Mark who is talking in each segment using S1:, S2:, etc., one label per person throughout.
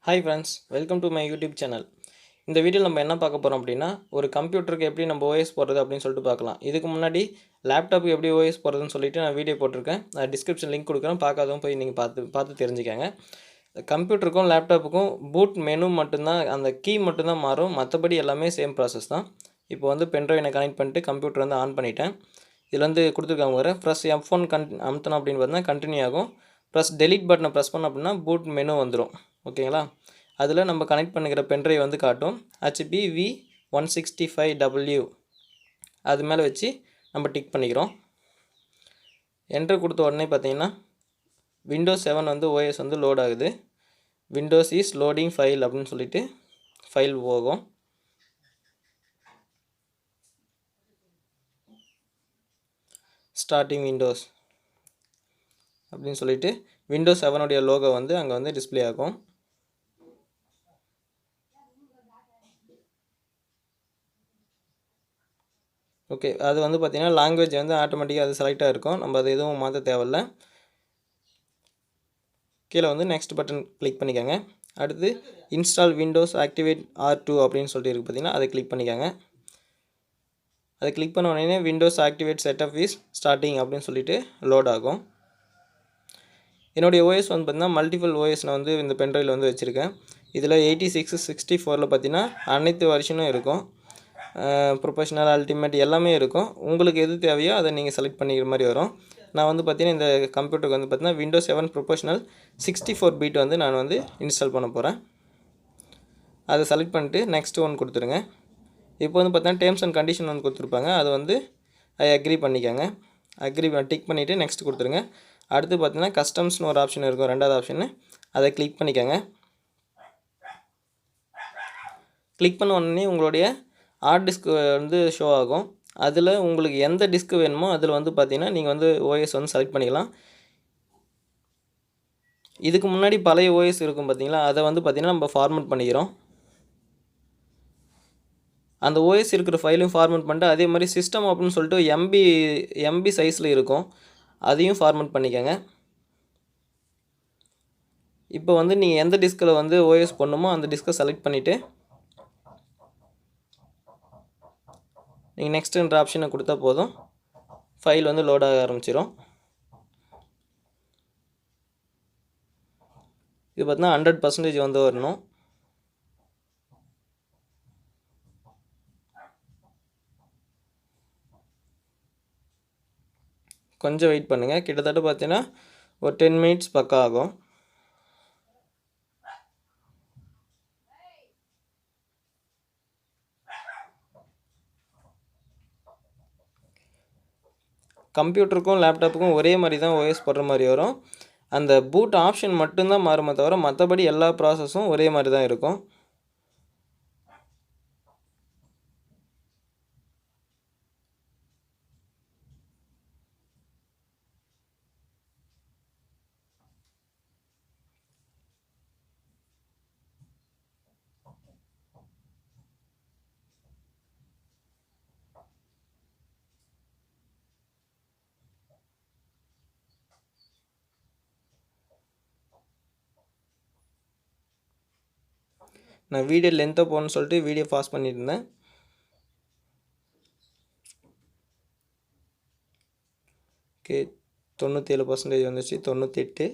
S1: Hi friends, welcome to my YouTube channel. இந்த வீடியோவில் நம்ம என்ன பார்க்க போகிறோம் அப்படின்னா, ஒரு கம்ப்யூட்டருக்கு எப்படி நம்ம ஓஎஸ் போடுறது அப்படின்னு சொல்லிட்டு பார்க்கலாம். இதுக்கு முன்னாடி லேப்டாப்புக்கு எப்படி ஓஎஸ் போடுறதுன்னு சொல்லிட்டு நான் வீடியோ போட்டிருக்கேன். நான் டிஸ்கிரிப்ஷன் லிங்க் கொடுக்குறேன், பார்க்காதவங்க போய் நீங்கள் பார்த்து தெரிஞ்சுக்கங்க. கம்ப்யூட்டருக்கும் லேப்டாப்புக்கும் பூட் மெனு மட்டும்தான், அந்த கீ மட்டும்தான் மாறும், மற்றபடி எல்லாமே சேம் ப்ராசஸ் தான். இப்போ வந்து பென்ட்ரைவை கனெக்ட் பண்ணிட்டு கம்ப்யூட்டர் வந்து ஆன் பண்ணிட்டேன். இதில் வந்து கொடுத்துருக்காங்க வர ப்ரெஸ் F1 அமுத்தணும் அப்படின்னு பார்த்தீங்கன்னா கண்டினியூ ஆகும். ப்ளஸ் டெலிட் பட்டனை ப்ரெஸ் பண்ணோம் அப்படின்னா பூட் மெனு வந்துடும். ஓகேங்களா? அதில் நம்ம கனெக்ட் பண்ணிக்கிற பென்ட்ரைவ் வந்து காட்டும் HBV165W. அது மேலே வச்சு நம்ம டிக் பண்ணிக்கிறோம். என்ட்ரு கொடுத்த உடனே பார்த்தீங்கன்னா Windows 7 வந்து ஓஎஸ் வந்து லோட் ஆகுது. Windows இஸ் லோடிங் ஃபைல் அப்படின்னு சொல்லிட்டு ஃபைல் போகும். ஸ்டார்டிங் விண்டோஸ் அப்படின்னு சொல்லிட்டு Windows 7 உடைய லோகோ வந்து அங்கே வந்து டிஸ்பிளே ஆகும். ஓகே, அது வந்து பார்த்திங்கன்னா லாங்குவேஜ் வந்து ஆட்டோமேட்டிக்காக அது செலக்டாக இருக்கும். நம்ம அது எதுவும் மாற்ற தேவையில்லை. கீழே வந்து நெக்ஸ்ட் பட்டன் கிளிக் பண்ணிக்கோங்க. அடுத்து இன்ஸ்டால் விண்டோஸ் ஆக்டிவேட் R2 அப்படின்னு சொல்லிட்டு இருக்குது பார்த்திங்கன்னா, அதை கிளிக் பண்ணிக்கோங்க. அதை கிளிக் பண்ண உடனே Windows activate setup is starting அப்படின்னு சொல்லிட்டு லோட் ஆகும். என்னுடைய ஓஎஸ் வந்து பார்த்திங்கன்னா மல்டிபிள் ஓஎஸ் நான் வந்து இந்த பென்ட்ரைவில் வந்து வச்சுருக்கேன். இதில் 86 64 பார்த்திங்கன்னா அனைத்து வருஷனும் இருக்கும். ப்ரொஃபஷனல் அல்டிமேட் எல்லாமே இருக்கும். உங்களுக்கு எது தேவையோ அதை நீங்கள் செலக்ட் பண்ணிக்கிற மாதிரி வரும். நான் வந்து பார்த்திங்கன்னா இந்த கம்ப்யூட்டருக்கு வந்து பார்த்திங்கன்னா Windows 7 ப்ரொஃபஷனல் 64 பீட் வந்து நான் வந்து இன்ஸ்டால் பண்ண போகிறேன். அதை செலக்ட் பண்ணிட்டு நெக்ஸ்ட் ஒன் கொடுத்துருங்க. இப்போ வந்து பார்த்திங்கன்னா டேர்ம்ஸ் அண்ட் கண்டிஷன் ஒன்று கொடுத்துருப்பாங்க. அதை வந்து அக்ரி பண்ணிக்கோங்க. அக்ரி டிக் பண்ணிவிட்டு நெக்ஸ்ட் கொடுத்துருங்க. அடுத்து பார்த்திங்கன்னா கஸ்டம்ஸ்னு ஒரு ஆப்ஷன் இருக்கும், ரெண்டாவது ஆப்ஷனு. அதை கிளிக் பண்ணிக்கோங்க. கிளிக் பண்ண உடனே உங்களுடைய ஹார்ட் டிஸ்க் வந்து ஷோ ஆகும். அதில் உங்களுக்கு எந்த டிஸ்க் வேணுமோ அதில் வந்து பார்த்திங்கன்னா நீங்கள் வந்து ஓஎஸ் வந்து செலக்ட் பண்ணிக்கலாம். இதுக்கு முன்னாடி பழைய ஓஎஸ் இருக்கும் பார்த்திங்களா, அதை வந்து பார்த்திங்கன்னா நம்ம ஃபார்மேட் பண்ணிக்கிறோம். அந்த ஓஎஸ் இருக்கிற ஃபைலையும் ஃபார்மேட் பண்ணிட்டு அதே மாதிரி சிஸ்டம் அப்படின்னு சொல்லிட்டு எம்பி சைஸில் இருக்கும், அதையும் ஃபார்மேட் பண்ணிக்கோங்க. இப்போ வந்து நீங்கள் எந்த டிஸ்கில் வந்து ஓஎஸ் பண்ணணுமோ அந்த டிஸ்கை செலக்ட் பண்ணிவிட்டு நீங்கள் நெக்ஸ்ட்டுன்ற ஆப்ஷனை கொடுத்தா போதும், ஃபைல் வந்து லோட் ஆக ஆரம்பிச்சிடும். இது பார்த்தீங்கன்னா 100% வந்து வரணும். கொஞ்சம் வெயிட் பண்ணுங்கள். கிட்டத்தட்ட பார்த்தீங்கன்னா ஒரு 10 மினிட்ஸ் பக்கம் ஆகும். கம்ப்யூட்டருக்கும் லேப்டாப்புக்கும் ஒரே மாதிரி தான் ஓஎஸ் போடுற மாதிரி வரும். அந்த பூட் ஆப்ஷன் மட்டும்தான் மாறுமே தவிர மற்றபடி எல்லா ப்ராசஸும் ஒரே மாதிரி தான் இருக்கும். நான் வீடியோ லென்த்தாக போகணுன்னு சொல்லிட்டு வீடியோ பாஸ் பண்ணிட்டு இருந்தேன். ஓகே, 97% வந்துச்சு. 98.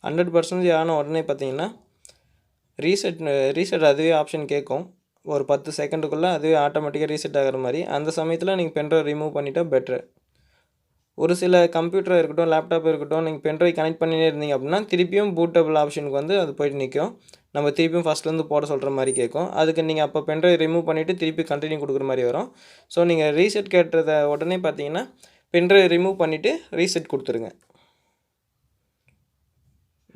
S1: ஹண்ட்ரட் பர்சன்டேஜ் ஆன உடனே பார்த்தீங்கன்னா ரீசெட் அதுவே ஆப்ஷன் கேட்கும். ஒரு 10 செகண்டுக்குள்ளே அதுவே ஆட்டோமேட்டிக்காக ரீசெட் ஆகிற மாதிரி. அந்த சமயத்தில் நீங்கள் பென்ட்ரைவ் ரிமூவ் பண்ணிட்டா பெட்ரு. ஒரு சில கம்ப்யூட்டராக இருக்கட்டும், லேப்டாப் இருக்கட்டும், நீங்கள் பென்ட்ரைவ் கனெக்ட் பண்ணினே இருந்தீங்க அப்படின்னா திருப்பியும் பூட்டபிள் ஆப்ஷனுக்கு வந்து அது போய்ட்டு நிற்கும். நம்ம திருப்பியும் ஃபஸ்ட்லேருந்து போட சொல்கிற மாதிரி கேட்கும். அதுக்கு நீங்கள் அப்போ பென்ட்ரைவ் ரிமூவ் பண்ணிவிட்டு திருப்பி கண்டினியூ கொடுக்குற மாதிரி வரும். ஸோ நீங்கள் ரீசெட் கேட்டதை உடனே பார்த்தீங்கன்னா பென்ட்ரைவ் ரிமூவ் பண்ணிவிட்டு ரீசெட் கொடுத்துருங்க.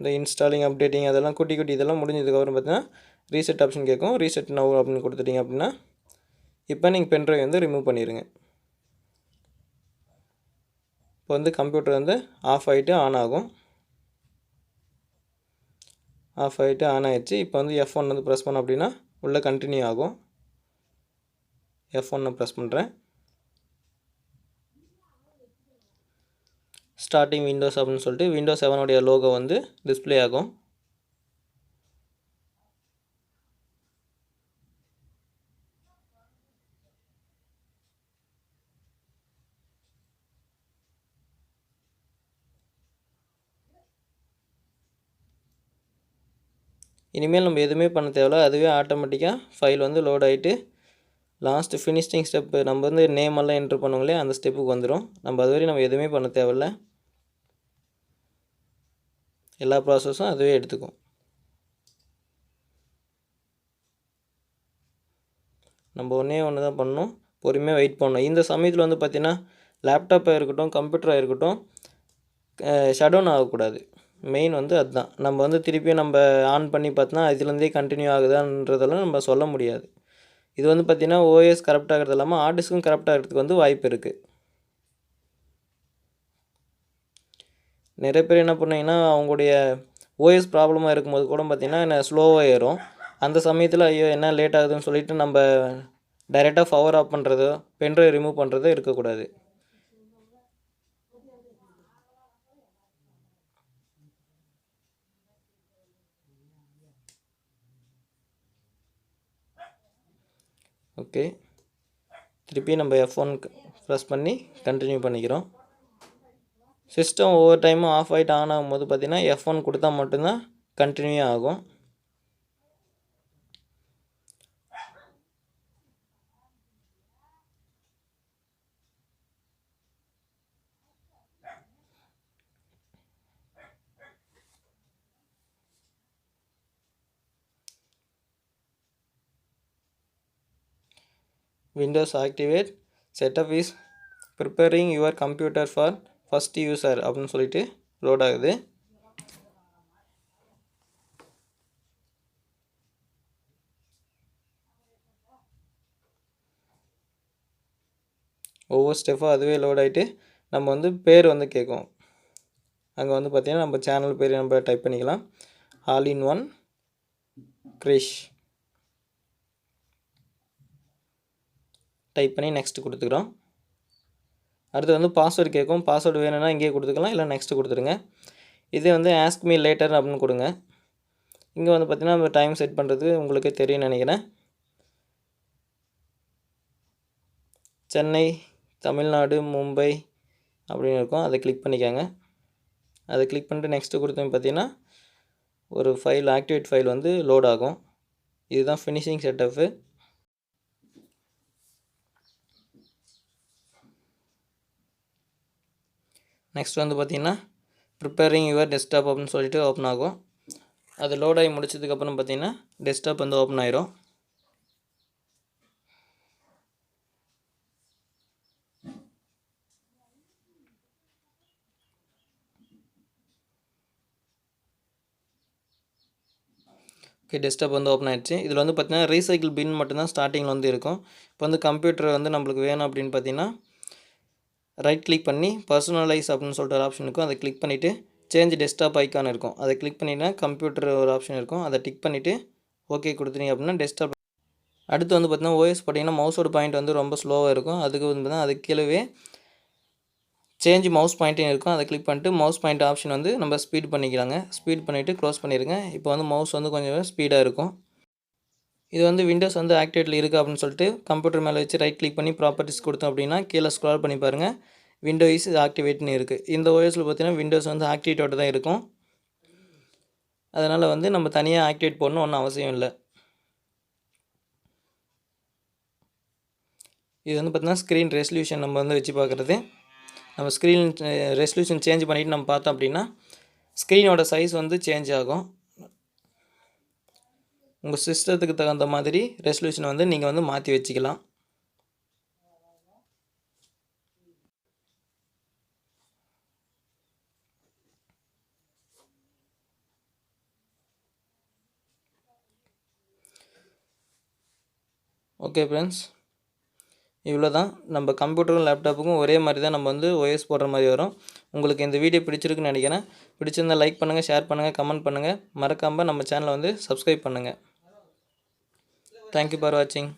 S1: இந்த இன்ஸ்டாலிங் அப்டேட்டிங் அதெல்லாம் குட்டி இதெல்லாம் முடிஞ்சதுக்கப்புறம் பார்த்தீங்கன்னா ரீசெட் ஆப்ஷன் கேட்கும். ரீசெட் நவ் அப்படின்னு கொடுத்துட்டிங்க அப்படின்னா இப்போ நீங்கள் பென்ட்ரைவ் வந்து ரிமூவ் பண்ணிடுங்க. இப்போ வந்து கம்ப்யூட்டர் வந்து ஆஃப் ஆகிட்டு ஆன் ஆகும். ஆஃப் ஆகிட்டு ஆன் ஆகிடுச்சு. இப்போ வந்து F1 வந்து ப்ரெஸ் பண்ணோம் அப்படின்னா உள்ளே கண்டினியூ ஆகும். F1 ப்ரெஸ் பண்ணுறேன். ஸ்டார்டிங் விண்டோஸ் அப்படின்னு சொல்லிட்டு விண்டோஸ் 7 லோகோ வந்து டிஸ்பிளே ஆகும். இனிமேல் நம்ம எதுவுமே பண்ண தேவையில்ல, அதுவே ஆட்டோமேட்டிக்காக ஃபைல் வந்து லோட் ஆகிட்டு லாஸ்ட் ஃபினிஷிங் ஸ்டெப்பு நம்ம வந்து நேம் எல்லாம் என்ட்ரு பண்ணுவோங்களே அந்த ஸ்டெப்புக்கு வந்துடும். நம்ம அதுவரை நம்ம எதுவுமே பண்ண தேவையில்ல, எல்லா ப்ராசஸும் அதுவே எடுத்துக்கும். நம்ம ஒன்று தான் பண்ணணும், பொறுமையாக வெயிட் பண்ணணும். இந்த சமயத்தில் வந்து பார்த்திங்கன்னா லேப்டாப்பாக இருக்கட்டும் கம்ப்யூட்டராக இருக்கட்டும் ஷட் டவுன் ஆகக்கூடாது. மெயின் வந்து அதுதான். நம்ம வந்து திருப்பியும் நம்ம ஆன் பண்ணி பார்த்தோன்னா இதுலேருந்தே கண்டினியூ ஆகுதான்றதெல்லாம் நம்ம சொல்ல முடியாது. இது வந்து பார்த்திங்கன்னா ஓஎஸ் கரெக்ட் ஆகிறது இல்லாமல் ஹார்ட் டிஸ்க்கும் கரெக்ட் ஆகிறதுக்கு வந்து வாய்ப்பு இருக்குது. நிறைய பேர் என்ன பண்ணிங்கன்னா அவங்களுடைய ஓஎஸ் ப்ராப்ளமாக இருக்கும்போது கூட பார்த்திங்கன்னா என்ன ஸ்லோவாக ஏறும். அந்த சமயத்தில் ஐயோ என்ன லேட் ஆகுதுன்னு சொல்லிவிட்டு நம்ம டைரெக்டாக பவர் ஆஃப் பண்ணுறதோ பென்ட்ரைவ் ரிமூவ் பண்ணுறதோ இருக்கக்கூடாது. ஓகே, திருப்பி நம்ம F1 ப்ரெஸ் பண்ணி கண்டினியூ பண்ணிக்கிறோம். சிஸ்டம் ஒவ்வொரு டைமும் ஆஃப் ஆகிட்டு ஆன் ஆகும்போது பார்த்திங்கன்னா F1 கொடுத்தா மட்டும்தான் கண்டினியூ ஆகும். Windows activate setup is preparing your computer for first user அப்படின்னு சொல்லிட்டு லோட் ஆகுது. ஒவ்வொரு ஸ்டெப்பாக அதுவே லோட் ஆகிட்டு நம்ம வந்து பேர் வந்து கேட்கும். அங்கே வந்து பார்த்திங்கன்னா நம்ம சேனல் பேர் நம்ம டைப் பண்ணிக்கலாம், all in one Krish type பண்ணி நெக்ஸ்ட் கொடுத்துக்கிறோம். அடுத்து வந்து பாஸ்வேர்டு கேட்கும், பாஸ்வேர்டு வேணும்னா இங்கேயே கொடுத்துக்கலாம், இல்லை நெக்ஸ்ட்டு கொடுத்துருங்க. இதே வந்து ஆஸ்க் மீ லேட்டர் அப்படின்னு கொடுங்க. இங்கே வந்து பார்த்திங்கன்னா நம்ம டைம் செட் பண்ணுறது உங்களுக்கே தெரியும்னு நினைக்கிறேன். சென்னை, தமிழ்நாடு, மும்பை அப்படின்னு இருக்கும், அதை கிளிக் பண்ணிக்கோங்க. அதை கிளிக் பண்ணிட்டு நெக்ஸ்ட்டு கொடுத்தோம் பார்த்திங்கன்னா ஒரு ஃபைல் ஆக்டிவேட் ஃபைல் வந்து லோட் ஆகும். இதுதான் ஃபினிஷிங் செட்டப்பு. நெக்ஸ்ட் வந்து பார்த்திங்கன்னா ப்ரிப்பேரிங் யுவர் டெஸ்க்டாப் அப்படின்னு சொல்லிட்டு ஓப்பன் ஆகும். அது லோட் ஆகி முடிச்சதுக்கப்புறம் பார்த்திங்கன்னா டெஸ்க்டாப் வந்து ஓப்பன் ஆயிரும். ஓகே, டெஸ்க்டாப் வந்து ஓப்பன் ஆகிடுச்சு. இதில் வந்து பார்த்திங்கன்னா ரீசைக்கிள் பின் மட்டும்தான் ஸ்டார்டிங்கில் வந்து இருக்கும். இப்போ வந்து கம்ப்யூட்டர் வந்து நம்மளுக்கு வேணும் அப்படின்னு பார்த்திங்கன்னா ரைட் கிளிக் பண்ணி பர்சனலைஸ் அப்படின்னு சொல்லிட்டு ஒரு ஆப்ஷன் இருக்கும், அதை கிளிக் பண்ணிவிட்டு சேஞ்ச் டெஸ்க்டாப் ஐக்கான் இருக்கும், அதை கிளிக் பண்ணினா கம்ப்யூட்டர் ஒரு ஆப்ஷன் இருக்கும், அதை டிக் பண்ணிவிட்டு ஓகே கொடுத்துட்டீங்க அப்படின்னா டெஸ்க்டாப். அடுத்து வந்து பார்த்திங்கன்னா ஓஎஸ் பார்த்திங்கன்னா மவுஸோட பாயிண்ட் வந்து ரொம்ப ஸ்லோவாக இருக்கும். அதுக்கு வந்து பார்த்திங்கன்னா அதுக்கு கீழே சேஞ்ச் மவுஸ் பாயிண்ட்டும் இருக்கும், அதை கிளிக் பண்ணிட்டு மவுஸ் பாயிண்ட் ஆப்ஷன் வந்து நம்ம ஸ்பீட் பண்ணிக்கலாங்க. ஸ்பீட் பண்ணிவிட்டு க்ளோஸ் பண்ணிடுங்க. இப்போ வந்து மவுஸ் வந்து கொஞ்சம் ஸ்பீடாக இருக்கும். இது வந்து விண்டோஸ் வந்து ஆக்டிவேட்டில் இருக்குது அப்படின்னு சொல்லிட்டு கம்ப்யூட்டர் மேலே வச்சு ரைட் கிளிக் பண்ணி ப்ராப்பர்ட்டிஸ் கொடுத்தோம் அப்படின்னா கீழே ஸ்க்ரால் பண்ணி பாருங்கள், விண்டோஸ் ஆக்டிவேட்னு இருக்குது. இந்த ஓஎஸில் பார்த்திங்கன்னா விண்டோஸ் வந்து ஆக்டிவேட்டோட தான் இருக்கும். அதனால் வந்து நம்ம தனியாக ஆக்டிவேட் பண்ணணும் ஒன்றும் அவசியம் இல்லை. இது வந்து பார்த்திங்கன்னா ஸ்க்ரீன் ரெசல்யூஷன் நம்ம வந்து வச்சு பார்க்குறது. நம்ம ஸ்க்ரீன் ரெசல்யூஷன் சேஞ்ச் பண்ணிவிட்டு நம்ம பார்த்தோம் அப்படின்னா ஸ்க்ரீனோட சைஸ் வந்து சேஞ்ச் ஆகும். உங்கள் சிஸ்டத்துக்கு தகுந்த மாதிரி ரெசல்யூஷன் வந்து நீங்கள் வந்து மாற்றி வச்சுக்கலாம். ஓகே ஃப்ரெண்ட்ஸ், இவ்வளோ தான். நம்ம கம்ப்யூட்டரும் லேப்டாப்புக்கும் ஒரே மாதிரி தான் நம்ம வந்து ஓஎஸ் போடுற மாதிரி வரும். உங்களுக்கு இந்த வீடியோ பிடிச்சிருக்குன்னு நினைக்கிறேன். பிடிச்சிருந்தால் லைக் பண்ணுங்கள், ஷேர் பண்ணுங்கள், கமெண்ட் பண்ணுங்கள். மறக்காமல் நம்ம சேனலை வந்து சப்ஸ்கிரைப் பண்ணுங்கள். தேங்க்யூ ஃபார் வாட்சிங்.